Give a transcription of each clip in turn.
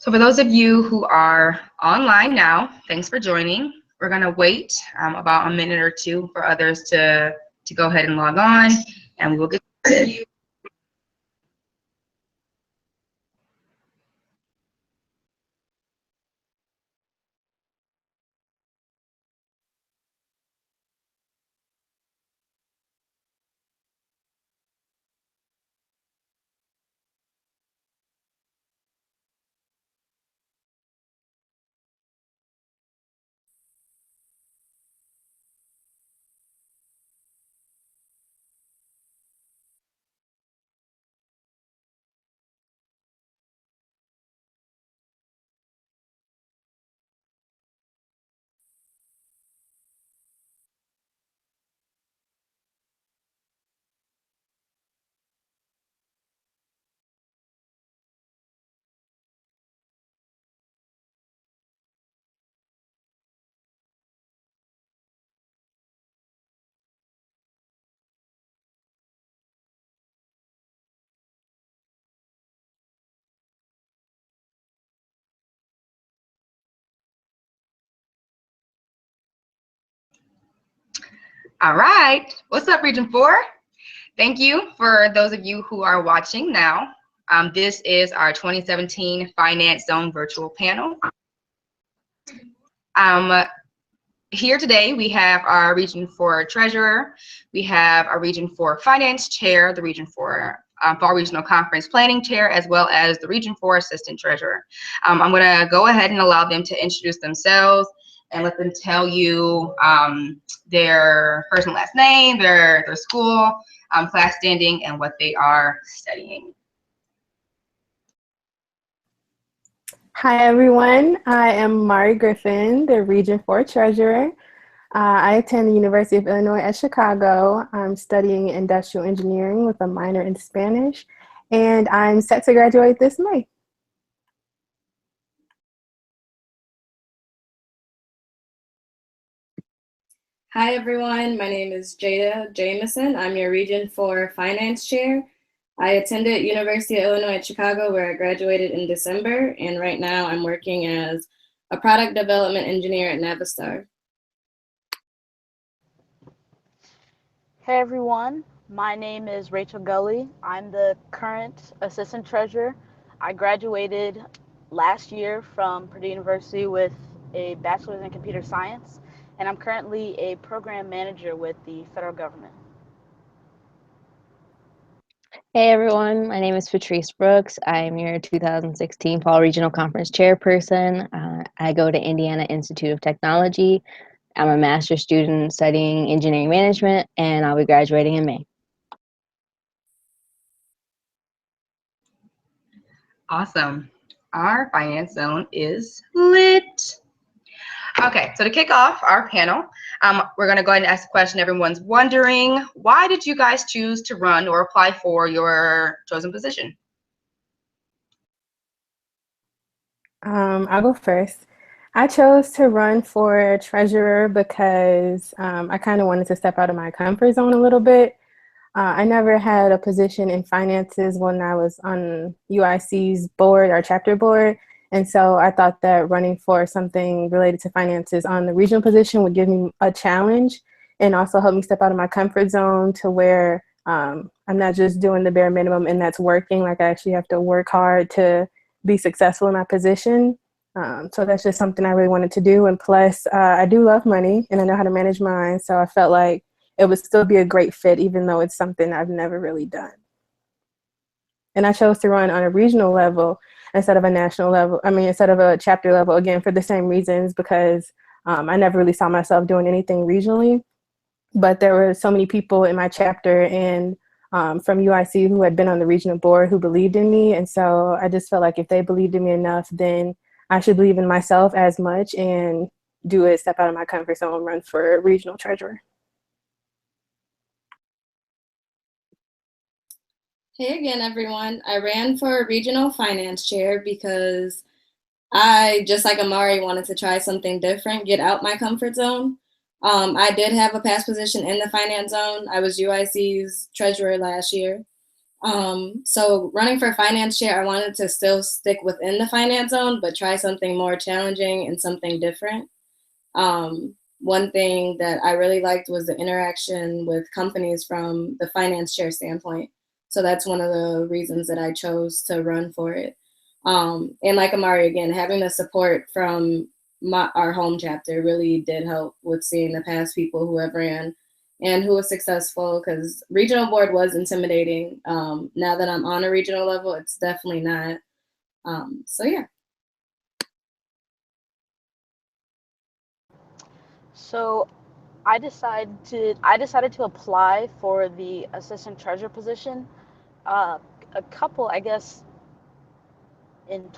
So for those of you who are online now, thanks for joining. We're going to wait about a minute or two for others to go ahead and log on, and we will get started. All right, what's up, Region 4? Thank you for those of you who are watching now. This is our 2017 Finance Zone virtual panel. Here today, we have our Region 4 Treasurer, we have our Region 4 Finance Chair, the Region 4 Fall Regional Conference Planning Chair, as well as the Region 4 Assistant Treasurer. I'm going to go ahead and allow them to introduce themselves and let them tell you their first and last name, their school, class standing, and what they are studying. Hi, everyone. I am Mari Griffin, the Region 4 Treasurer. I attend the University of Illinois at Chicago. I'm studying industrial engineering with a minor in Spanish, and I'm set to graduate this May. Hi, everyone. My name is Jada Jameson. I'm your Region 4 Finance Chair. I attended University of Illinois at Chicago, where I graduated in December, and right now I'm working as a product development engineer at Navistar. Hey everyone, my name is Rachel Gully. I'm the current Assistant Treasurer. I graduated last year from Purdue University with a Bachelor's in Computer Science, and I'm currently a Program Manager with the federal government. Hey everyone, my name is Patrice Brooks. I'm your 2016 Fall Regional Conference Chairperson. I go to Indiana Institute of Technology. I'm a master's student studying engineering management, and I'll be graduating in May. Awesome. Our finance zone is lit. Okay, so to kick off our panel, we're going to go ahead and ask a question everyone's wondering. Why did you guys choose to run or apply for your chosen position? I'll go first. I chose to run for treasurer because I kind of wanted to step out of my comfort zone a little bit. I never had a position in finances when I was on UIC's board, our chapter board. And so I thought that running for something related to finances on the regional position would give me a challenge and also help me step out of my comfort zone to where I'm not just doing the bare minimum and that's working. Like I actually have to work hard to be successful in my position. So that's just something I really wanted to do. And plus, I do love money and I know how to manage mine. So I felt like it would still be a great fit, even though it's something I've never really done. And I chose to run on a regional level instead of a national level. I mean, instead of a chapter level, again, for the same reasons, because I never really saw myself doing anything regionally. But there were so many people in my chapter and from UIC who had been on the regional board who believed in me. And so I just felt like if they believed in me enough, then I should believe in myself as much and do it, step out of my comfort zone, and run for regional treasurer. Hey again, everyone. I ran for regional finance chair because I, just like Amari, wanted to try something different, get out my comfort zone. I did have a past position in the finance zone. I was UIC's treasurer last year. So running for finance chair, I wanted to still stick within the finance zone, but try something more challenging and something different. One thing that I really liked was the interaction with companies from the finance chair standpoint. So that's one of the reasons that I chose to run for it. And like Amari, again, having the support from our home chapter really did help with seeing the past people who have ran and who was successful, because regional board was intimidating. Now that I'm on a regional level, it's definitely not. So yeah. So I decided to apply for the assistant treasurer position. A couple, I guess, in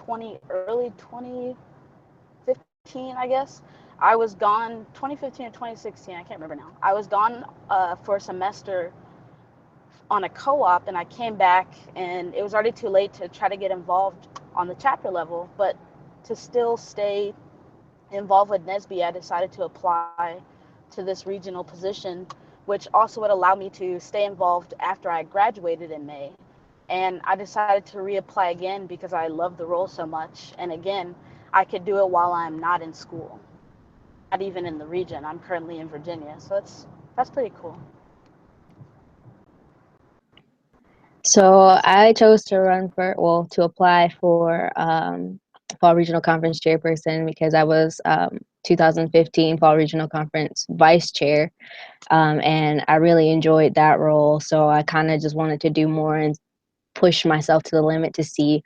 early 2015, I guess. I was gone 2015 or 2016. I can't remember now. I was gone for a semester on a co-op, and I came back, and it was already too late to try to get involved on the chapter level. But to still stay involved with NSBE, I decided to apply to this regional position, which also would allow me to stay involved after I graduated in May. And I decided to reapply again because I love the role so much. And again, I could do it while I'm not in school, not even in the region. I'm currently in Virginia, so that's pretty cool. So I chose to to apply for Fall Regional Conference chairperson because I was 2015 Fall Regional Conference vice chair, and I really enjoyed that role. So I kind of just wanted to do more and push myself to the limit to see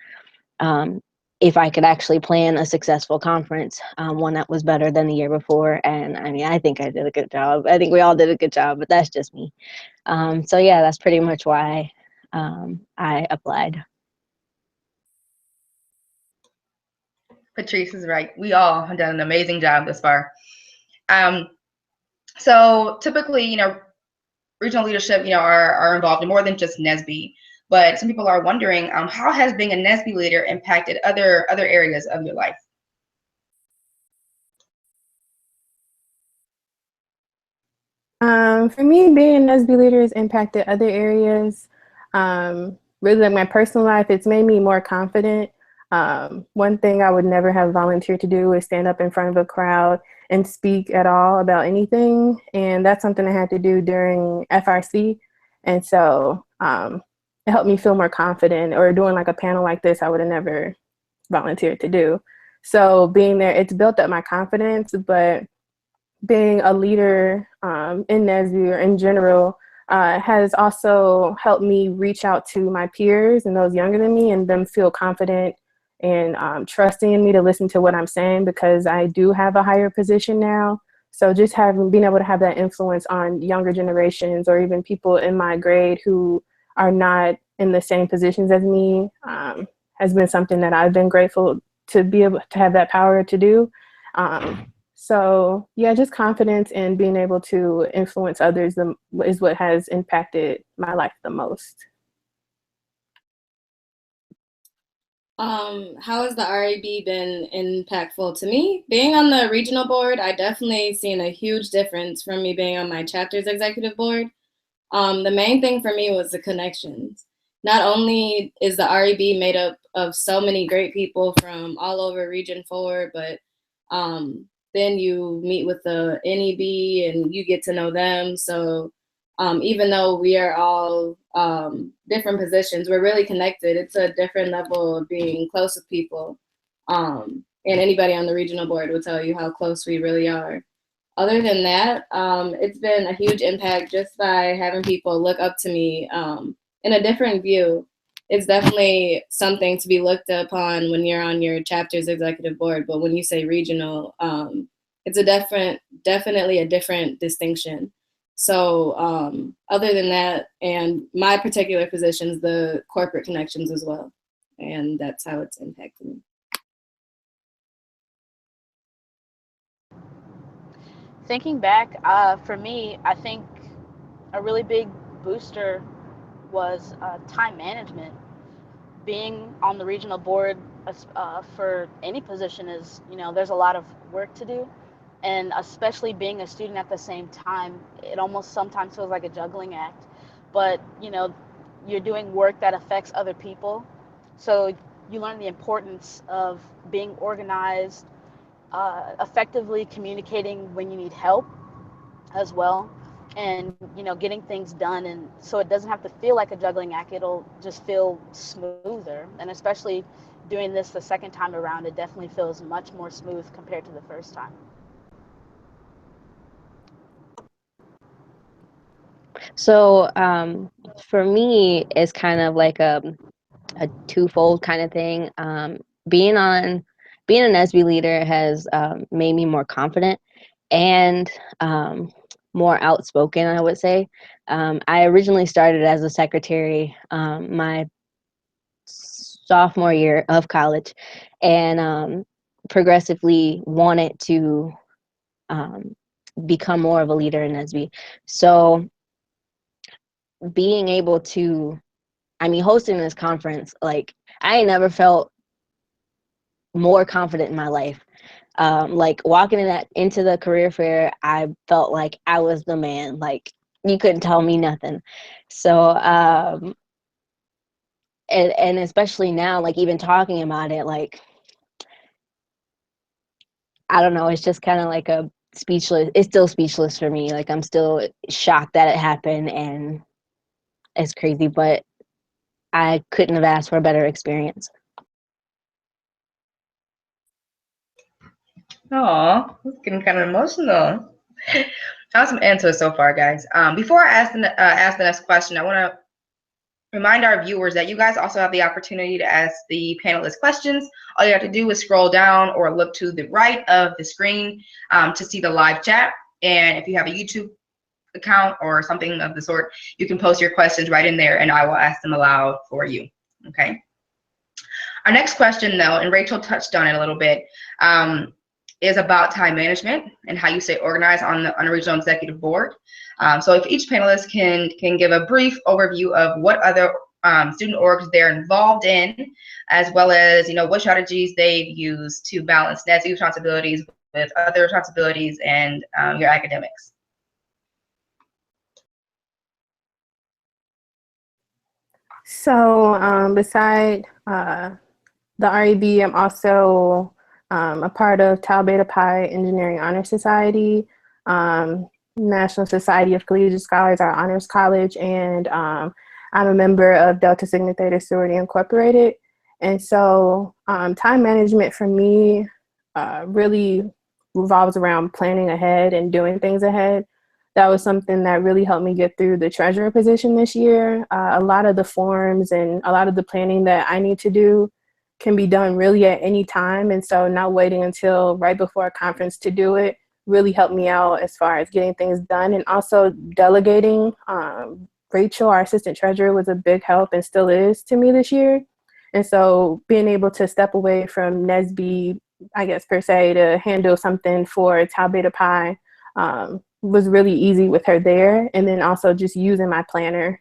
if I could actually plan a successful conference, one that was better than the year before. And I mean, I think I did a good job. I think we all did a good job, but that's just me. So yeah, that's pretty much why I applied. Patrice is right. We all have done an amazing job thus far. So typically, regional leadership, are involved in more than just NSBE. But some people are wondering, how has being a NSBE leader impacted other areas of your life? For me, being a NSBE leader has impacted other areas. Really, like my personal life, it's made me more confident. One thing I would never have volunteered to do is stand up in front of a crowd and speak at all about anything. And that's something I had to do during FRC. And so it helped me feel more confident, or doing like a panel like this, I would have never volunteered to do. So being there, it's built up my confidence, but being a leader in NSBE or in general has also helped me reach out to my peers and those younger than me, and them feel confident and trusting in me to listen to what I'm saying, because I do have a higher position now. So just being able to have that influence on younger generations, or even people in my grade who are not in the same positions as me, has been something that I've been grateful to be able to have that power to do. So yeah, just confidence and being able to influence others is what has impacted my life the most. How has the RAB been impactful to me? Being on the regional board, I definitely seen a huge difference from me being on my chapter's executive board. The main thing for me was the connections. Not only is the RAB made up of so many great people from all over Region 4, but then you meet with the NEB and you get to know them. So even though we are all different positions, we're really connected. It's a different level of being close with people. And anybody on the regional board will tell you how close we really are. Other than that, it's been a huge impact just by having people look up to me in a different view. It's definitely something to be looked upon when you're on your chapter's executive board, but when you say regional, it's definitely a different distinction. So other than that, and my particular positions, the corporate connections as well. And that's how it's impacted me. Thinking back, for me, I think a really big booster was time management. Being on the regional board for any position is, there's a lot of work to do. And especially being a student at the same time, it almost sometimes feels like a juggling act. But, you're doing work that affects other people. So you learn the importance of being organized, effectively communicating when you need help as well, and getting things done, and so it doesn't have to feel like a juggling act. It'll just feel smoother, and especially doing this the second time around, it definitely feels much more smooth compared to the first time. So for me, it's kind of like a twofold kind of thing. Being an NSBE leader has made me more confident and more outspoken, I would say. I originally started as a secretary my sophomore year of college, and progressively wanted to become more of a leader in NSBE. So being able to, hosting this conference, like, I ain't never felt more confident in my life. Like, walking into the career fair, I felt like I was the man. Like, you couldn't tell me nothing. So and especially now, like, even talking about it, like, I don't know, it's just kind of like a speechless. It's still speechless for me. Like, I'm still shocked that it happened, and it's crazy, but I couldn't have asked for a better experience. Aw, it's getting kind of emotional. Awesome answers so far, guys. Before I ask the next question, I want to remind our viewers that you guys also have the opportunity to ask the panelists questions. All you have to do is scroll down or look to the right of the screen to see the live chat. And if you have a YouTube account or something of the sort, you can post your questions right in there and I will ask them aloud for you. Okay. Our next question, though, and Rachel touched on it a little bit, is about time management and how you stay organized on a regional executive board. So if each panelist can give a brief overview of what other student orgs they're involved in, as well as what strategies they've used to balance NSBE responsibilities with other responsibilities and your academics. So beside the REB, I'm also a part of Tau Beta Pi Engineering Honor Society, National Society of Collegiate Scholars, our honors college, and I'm a member of Delta Sigma Theta Sorority Incorporated. And so time management for me really revolves around planning ahead and doing things ahead. That was something that really helped me get through the treasurer position this year. A lot of the forms and a lot of the planning that I need to do can be done really at any time. And so not waiting until right before a conference to do it really helped me out as far as getting things done. And also delegating. Rachel, our assistant treasurer, was a big help and still is to me this year. And so being able to step away from NSBE, I guess, per se, to handle something for Tau Beta Pi was really easy with her there. And then also just using my planner.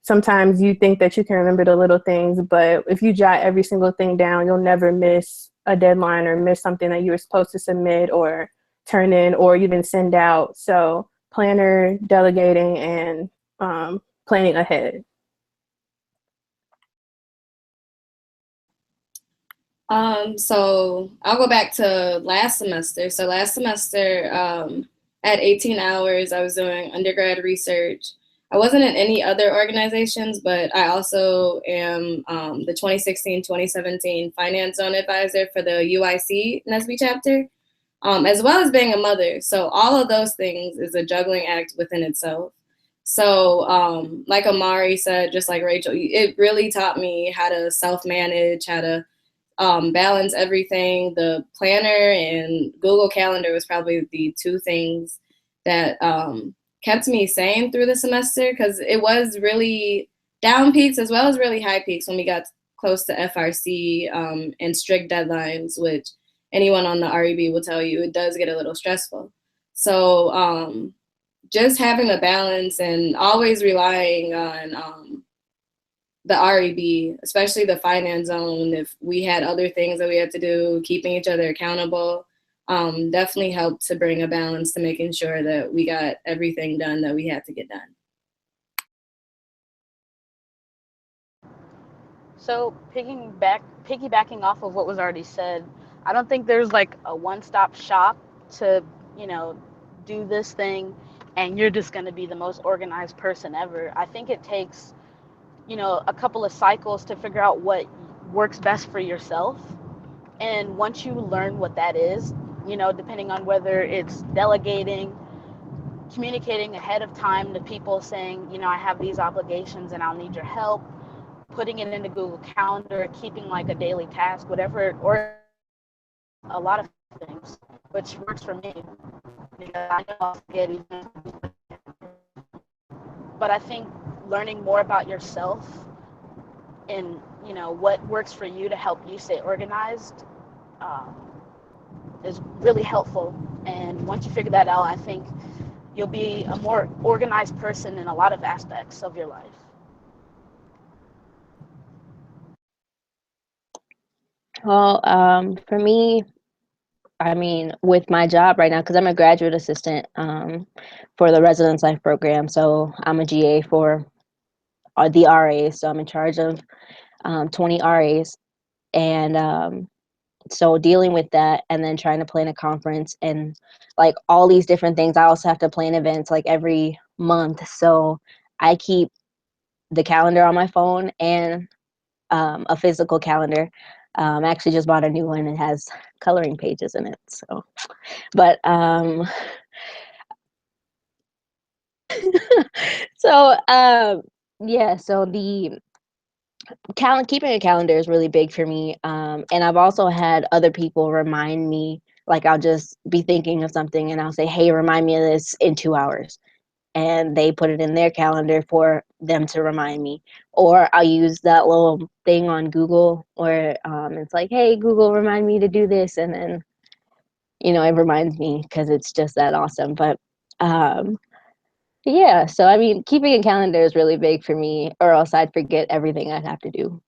Sometimes you think that you can remember the little things, but if you jot every single thing down, you'll never miss a deadline or miss something that you were supposed to submit or turn in or even send out. So planner, delegating, and planning ahead. So I'll go back to last semester. So last semester, at 18 hours, I was doing undergrad research. I wasn't in any other organizations, but I also am the 2016-2017 Finance Zone Advisor for the UIC NSBE chapter, as well as being a mother. So all of those things is a juggling act within itself. So like Amari said, just like Rachel, it really taught me how to self-manage, how to balance everything. The planner and Google Calendar was probably the two things that kept me sane through the semester, because it was really down peaks as well as really high peaks when we got close to FRC and strict deadlines, which anyone on the REB will tell you it does get a little stressful. So just having a balance and always relying on the REB, especially the finance zone, if we had other things that we had to do, keeping each other accountable, definitely helped to bring a balance to making sure that we got everything done that we had to get done. So piggybacking off of what was already said, I don't think there's like a one-stop shop to, you know, do this thing and you're just going to be the most organized person ever. I think it takes, you know, a couple of cycles to figure out what works best for yourself. And once you learn what that is, you know, depending on whether it's delegating, communicating ahead of time to people saying, you know, I have these obligations and I'll need your help, putting it into Google Calendar, keeping like a daily task, whatever, or a lot of things, which works for me because I know I'll forget even. But I think learning more about yourself and, you know, what works for you to help you stay organized um, is really helpful. And once you figure that out, I think you'll be a more organized person in a lot of aspects of your life. Well, for me, I mean, with my job right now, because I'm a graduate assistant for the Residence Life program, so I'm a GA for the RAs, so I'm in charge of 20 RAs, and so dealing with that, and then trying to plan a conference and like all these different things. I also have to plan events like every month, so I keep the calendar on my phone and a physical calendar. I actually just bought a new one. It has coloring pages in it. So, but so yeah. So the keeping a calendar is really big for me. And I've also had other people remind me. Like I'll just be thinking of something, and I'll say, "Hey, remind me of this in 2 hours." And they put it in their calendar for them to remind me. Or I'll use that little thing on Google where it's like, hey, Google, remind me to do this. And then, you know, it reminds me because it's just that awesome. But um, yeah, so I mean, keeping a calendar is really big for me, or else I'd forget everything I'd have to do.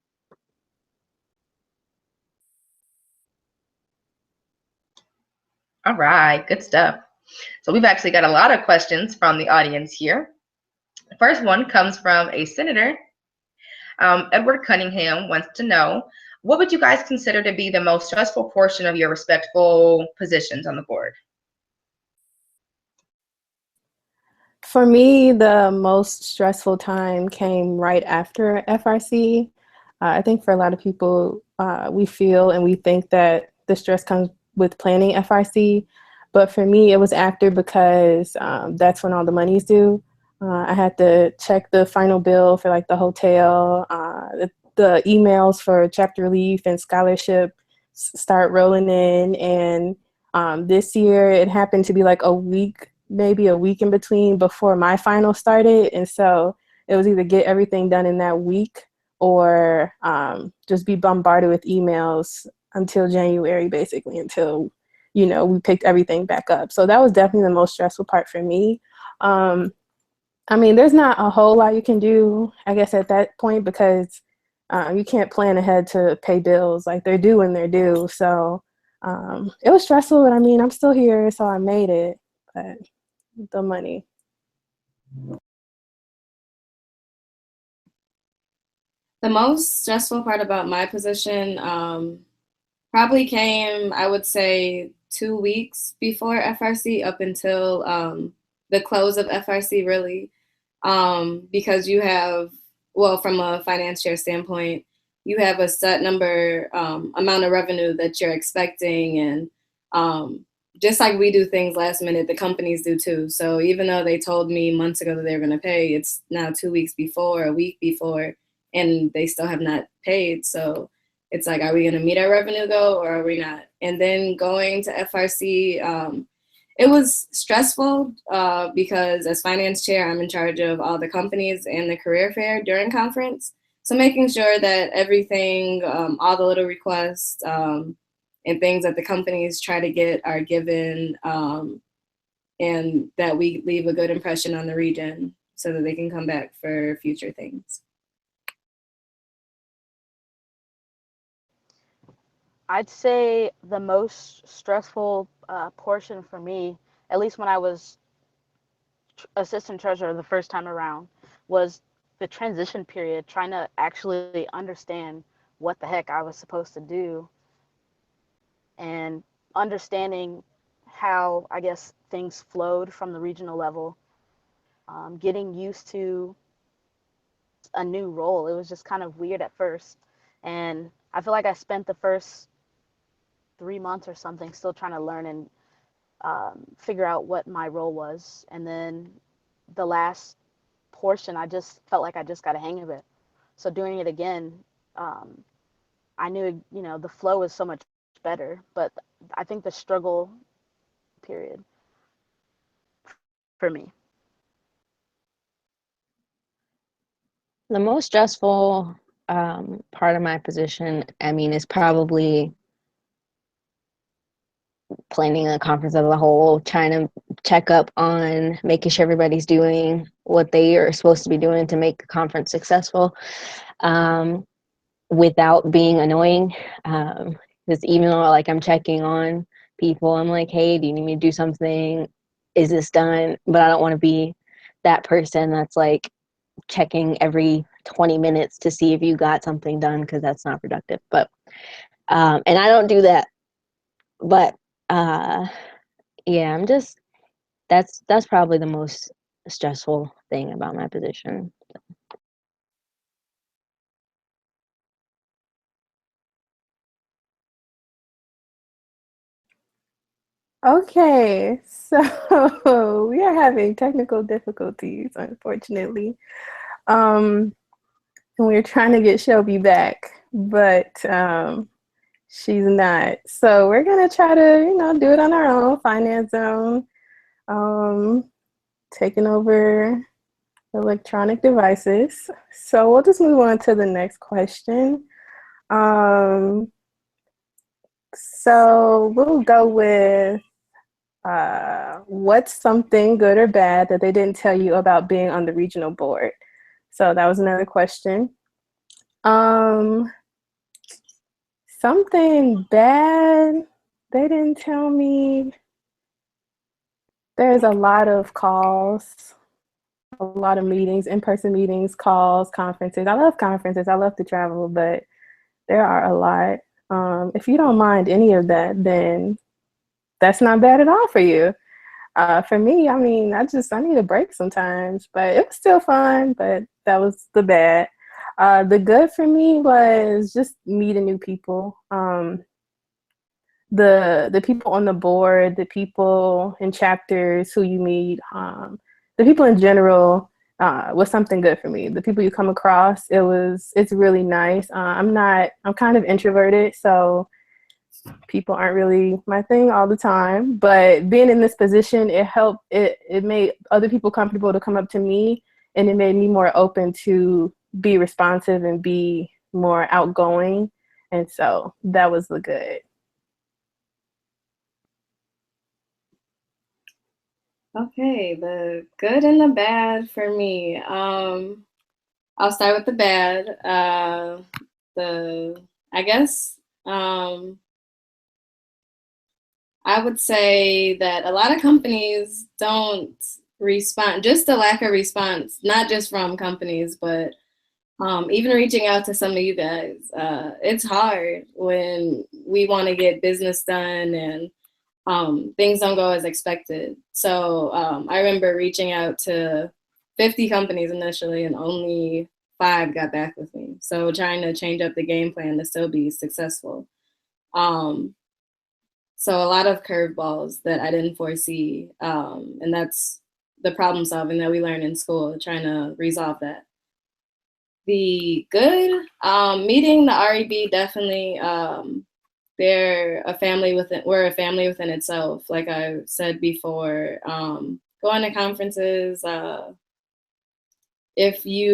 All right, good stuff. So we've actually got a lot of questions from the audience here. The first one comes from a senator. Edward Cunningham wants to know, what would you guys consider to be the most stressful portion of your respectful positions on the board? For me, the most stressful time came right after FRC. I think for a lot of people, we feel and we think that the stress comes with planning FRC. But for me, it was after because that's when all the money's due. I had to check the final bill for like the hotel, the emails for chapter relief and scholarship start rolling in. And this year it happened to be like a week, maybe a week in between before my final started. And so it was either get everything done in that week or just be bombarded with emails until January, basically, until, you know, we picked everything back up. So that was definitely the most stressful part for me. I mean, there's not a whole lot you can do, I guess, at that point, because you can't plan ahead to pay bills. Like, they're due when they're due. So it was stressful, but I mean, I'm still here, so I made it. But the money. The most stressful part about my position probably came, I would say, 2 weeks before FRC up until the close of FRC, really. Because you have, well, from a finance share standpoint, you have a set number amount of revenue that you're expecting. And just like we do things last minute, the companies do too. So even though they told me months ago that they were going to pay, it's now 2 weeks before, a week before, and they still have not paid. So it's like, are we going to meet our revenue goal or are we not? And then going to FRC, it was stressful because as finance chair, I'm in charge of all the companies and the career fair during conference. So making sure that everything, all the little requests and things that the companies try to get are given, and that we leave a good impression on the region so that they can come back for future things. I'd say the most stressful portion for me, at least when I was assistant treasurer the first time around, was the transition period, trying to actually understand what the heck I was supposed to do, and understanding how, I guess, things flowed from the regional level, getting used to a new role. It was just kind of weird at first. And I feel like I spent the first 3 months or something still trying to learn and figure out what my role was. And then the last portion, I just felt like I just got a hang of it. So doing it again, I knew, the flow was so much better. But I think the struggle period for me. The most stressful part of my position, I mean, is probably planning a conference as a whole, trying to check up on making sure everybody's doing what they are supposed to be doing to make the conference successful, without being annoying. Because even though like I'm checking on people, I'm like, hey, do you need me to do something? Is this done? But I don't want to be that person that's like checking every 20 minutes to see if you got something done, because that's not productive. But and I don't do that. But yeah, I'm just that's probably the most stressful thing about my position. Okay, so we are having technical difficulties, unfortunately. And we're trying to get Shelby back, but she's not. So we're gonna try to, do it on our own, Finance Zone, taking over electronic devices. So we'll just move on to the next question. So we'll go with what's something good or bad that they didn't tell you about being on the regional board? So that was another question. Something bad they didn't tell me. There's a lot of calls, a lot of meetings, in-person meetings, calls, conferences. I love conferences. I love to travel, but there are a lot. If you don't mind any of that, then that's not bad at all for you. For me, I mean, I need a break sometimes, but it was still fun, but that was the bad. The good for me was just meeting new people. The people on the board, the people in chapters who you meet, the people in general was something good for me. The people you come across, it's really nice. I'm kind of introverted, so people aren't really my thing all the time, but being in this position, it made other people comfortable to come up to me, and it made me more open to be responsive and be more outgoing. And so that was the good. Okay, the good and the bad for me. I'll start with the bad. I guess I would say that a lot of companies don't respond, just the lack of response, not just from companies, but even reaching out to some of you guys. It's hard when we want to get business done and things don't go as expected. So I remember reaching out to 50 companies initially, and only 5 got back with me. So trying to change up the game plan to still be successful. So a lot of curveballs that I didn't foresee. And that's the problem solving that we learn in school, trying to resolve that. The good, meeting the REB, definitely, we're a family within itself. Like I said before, going to conferences, if you